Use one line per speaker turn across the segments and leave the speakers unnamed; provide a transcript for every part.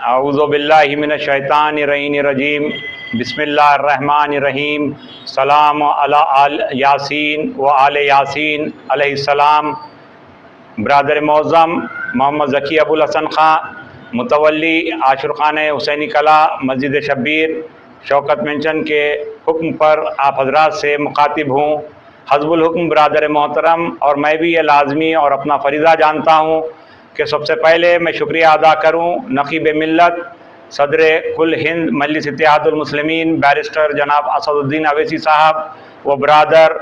اعوذ باللہ من الشیطان الرجیم بسم اللہ الرحمن الرحیم سلام علی آل یاسین و آل یاسین علیہ السلام۔ برادر معظم محمد ذکی ابوالحسن خان متولی عاشر خانہ حسینی کلا مسجد شبیر شوکت مینشن کے حکم پر آپ حضرات سے مخاطب ہوں۔ حزب الحکم برادر محترم اور میں بھی یہ لازمی اور اپنا فریضہ جانتا ہوں کہ سب سے پہلے میں شکریہ ادا کروں نقیب ملت صدر کل ہند مجلس اتحاد المسلمین بیرسٹر جناب اسد الدین اویسی صاحب و برادر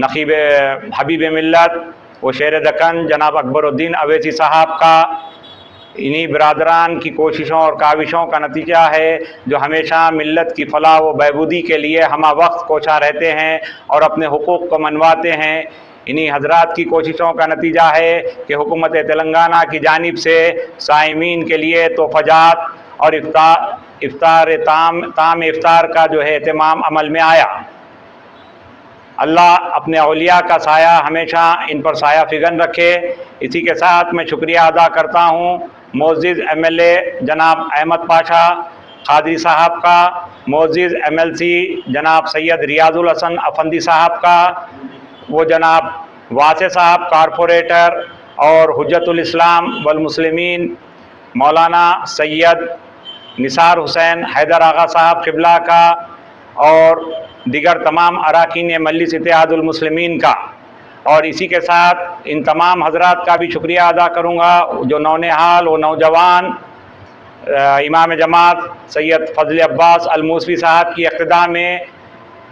نقیب حبیب ملت و شیر دکن جناب اکبر الدین اویسی صاحب کا۔ انہی برادران کی کوششوں اور کاوشوں کا نتیجہ ہے جو ہمیشہ ملت کی فلاح و بہبودی کے لیے ہمہ وقت کوشاں رہتے ہیں اور اپنے حقوق کو منواتے ہیں۔ انہی حضرات کی کوششوں کا نتیجہ ہے کہ حکومت تلنگانہ کی جانب سے صائمین کے لیے تحفہ جات اور تام افطار کا جو ہے اہتمام عمل میں آیا۔ اللہ اپنے اولیاء کا سایہ ہمیشہ ان پر سایہ فگن رکھے۔ اسی کے ساتھ میں شکریہ ادا کرتا ہوں معزز ایم ایل اے جناب احمد پاشا قادری صاحب کا، معزز ایم ایل سی جناب سید ریاض الحسن افندی صاحب کا، وہ جناب واسع صاحب کارپوریٹر اور حجت الاسلام والمسلمین مولانا سید نثار حسین حیدر آغا صاحب قبلہ کا، اور دیگر تمام اراکین مجلس اتحاد المسلمین کا۔ اور اسی کے ساتھ ان تمام حضرات کا بھی شکریہ ادا کروں گا جو نونہال و نوجوان امام جماعت سید فضل عباس الموسوی صاحب کی اقتداء میں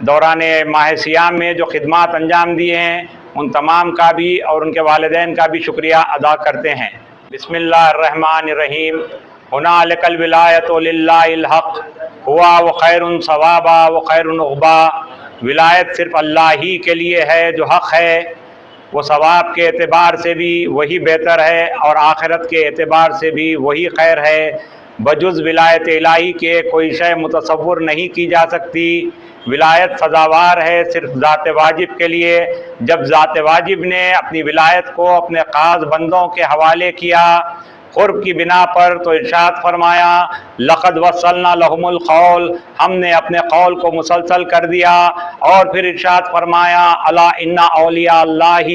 دوران ماہ سیام میں جو خدمات انجام دیے ہیں، ان تمام کا بھی اور ان کے والدین کا بھی شکریہ ادا کرتے ہیں۔ بسم اللہ الرحمن الرحیم۔ ہنالک الولایۃ للہ الحق ہوا وخیر ثوابا وخیر عقبا۔ ولایت صرف اللہ ہی کے لیے ہے جو حق ہے، وہ ثواب کے اعتبار سے بھی وہی بہتر ہے اور آخرت کے اعتبار سے بھی وہی خیر ہے۔ بجز ولایت الہی کے کوئی شے متصور نہیں کی جا سکتی۔ ولایت سزاوار ہے صرف ذات واجب کے لیے۔ جب ذات واجب نے اپنی ولایت کو اپنے خاص بندوں کے حوالے کیا قرب کی بنا پر، تو ارشاد فرمایا لقد وصلنا لهم القول، ہم نے اپنے قول کو مسلسل کر دیا۔ اور پھر ارشاد فرمایا الا ان اولیاء اللہ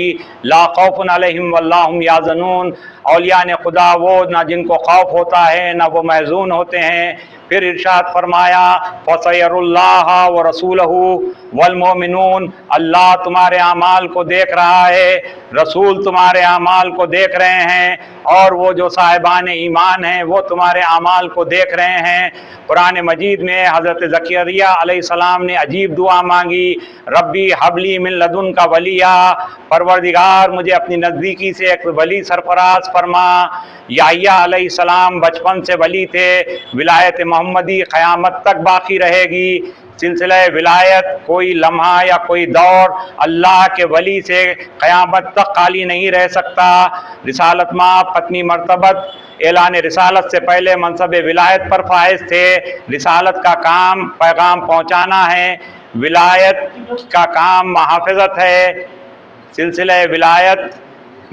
لا خوف علیہم ولا هم یحزنون، اولیاء نے خدا وہ نہ جن کو خوف ہوتا ہے نہ وہ محزون ہوتے ہیں۔ پھر ارشاد فرمایا فَسَيَرُ اللَّهَ وَرَسُولَهُ وَالْمُؤْمِنُونَ، اللہ تمہارے اعمال کو دیکھ رہا ہے، رسول تمہارے اعمال کو دیکھ رہے ہیں، اور وہ جو صاحبان ایمان ہیں وہ تمہارے اعمال کو دیکھ رہے ہیں۔ قرآن مجید میں حضرت زکریا علیہ السلام نے عجیب دعا مانگی، ربی حبلی من لدن کا ولیہ، پروردگار مجھے اپنی نزدیکی سے ایک ولی سرفراز فرما۔ یحییٰ علیہ السلام بچپن سے ولی تھے، ولایت محمدی قیامت تک باقی رہے گی۔ سلسلہ ولایت کوئی لمحہ یا کوئی دور اللہ کے ولی سے قیامت تک خالی نہیں رہ سکتا۔ رسالت ماں پتنی مرتبت اعلان رسالت سے پہلے منصب ولایت پر فائز تھے۔ رسالت کا کام پیغام پہنچانا ہے، ولایت کا کام محافظت ہے۔ سلسلہ ولایت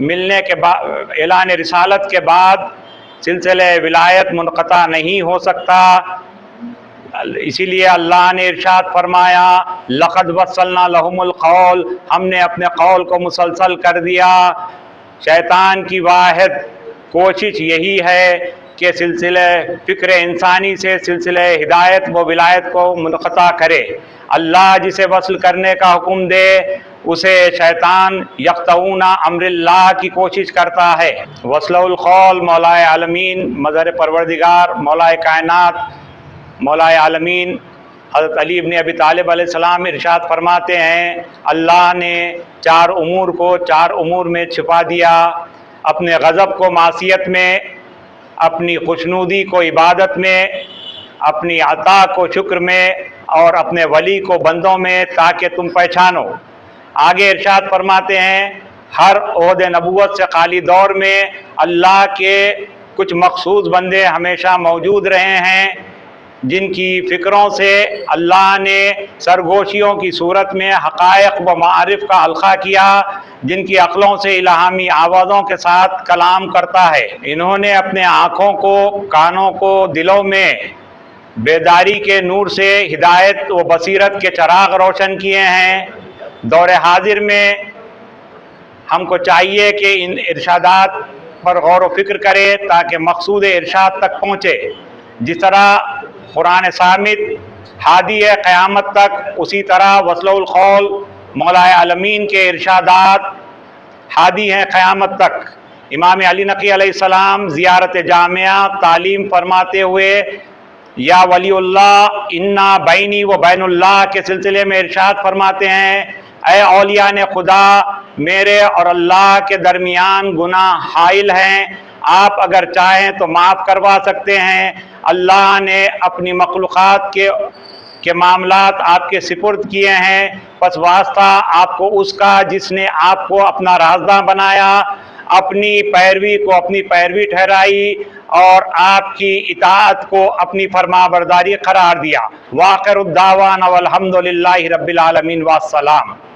ملنے کے بعد، اعلان رسالت کے بعد سلسلہ ولایت منقطع نہیں ہو سکتا۔ اسی لیے اللہ نے ارشاد فرمایا لقد وصلنا لهم القول، ہم نے اپنے قول کو مسلسل کر دیا۔ شیطان کی واحد کوشش یہی ہے کہ سلسلہ فکر انسانی سے سلسلہ ہدایت و ولایت کو منقطع کرے۔ اللہ جسے وصل کرنے کا حکم دے اسے شیطان یقطعون امر اللہ کی کوشش کرتا ہے۔ وصل القول مولا عالمین مظہر پروردگار مولا کائنات مولا عالمین حضرت علی ابن ابی طالب علیہ السلام ارشاد فرماتے ہیں اللہ نے چار امور کو چار امور میں چھپا دیا، اپنے غضب کو معصیت میں، اپنی خوشنودی کو عبادت میں، اپنی عطا کو شکر میں، اور اپنے ولی کو بندوں میں، تاکہ تم پہچانو۔ آگے ارشاد فرماتے ہیں ہر عہد نبوت سے خالی دور میں اللہ کے کچھ مخصوص بندے ہمیشہ موجود رہے ہیں، جن کی فکروں سے اللہ نے سرگوشیوں کی صورت میں حقائق و معارف کا حلقہ کیا، جن کی عقلوں سے الہامی آوازوں کے ساتھ کلام کرتا ہے۔ انہوں نے اپنے آنکھوں کو، کانوں کو، دلوں میں بیداری کے نور سے ہدایت و بصیرت کے چراغ روشن کیے ہیں۔ دور حاضر میں ہم کو چاہیے کہ ان ارشادات پر غور و فکر کرے تاکہ مقصود ارشاد تک پہنچے۔ جس طرح قرآن صامت ہادی ہے قیامت تک، اسی طرح وصل القول مولا عالمین کے ارشادات ہادی ہیں قیامت تک۔ امام علی نقی علیہ السلام زیارت جامعہ تعلیم فرماتے ہوئے یا ولی اللہ انا بینی و بین اللہ کے سلسلے میں ارشاد فرماتے ہیں، اے اولیاء نے خدا، میرے اور اللہ کے درمیان گناہ حائل ہیں، آپ اگر چاہیں تو معاف کروا سکتے ہیں۔ اللہ نے اپنی مخلوقات کے معاملات آپ کے سپرد کیے ہیں، پس واسطہ آپ کو اس کا جس نے آپ کو اپنا رازداں بنایا، اپنی پیروی کو اپنی پیروی ٹھہرائی اور آپ کی اطاعت کو اپنی فرما برداری قرار دیا۔ وآخر الدعوانا والحمد للہ رب العالمین والسلام۔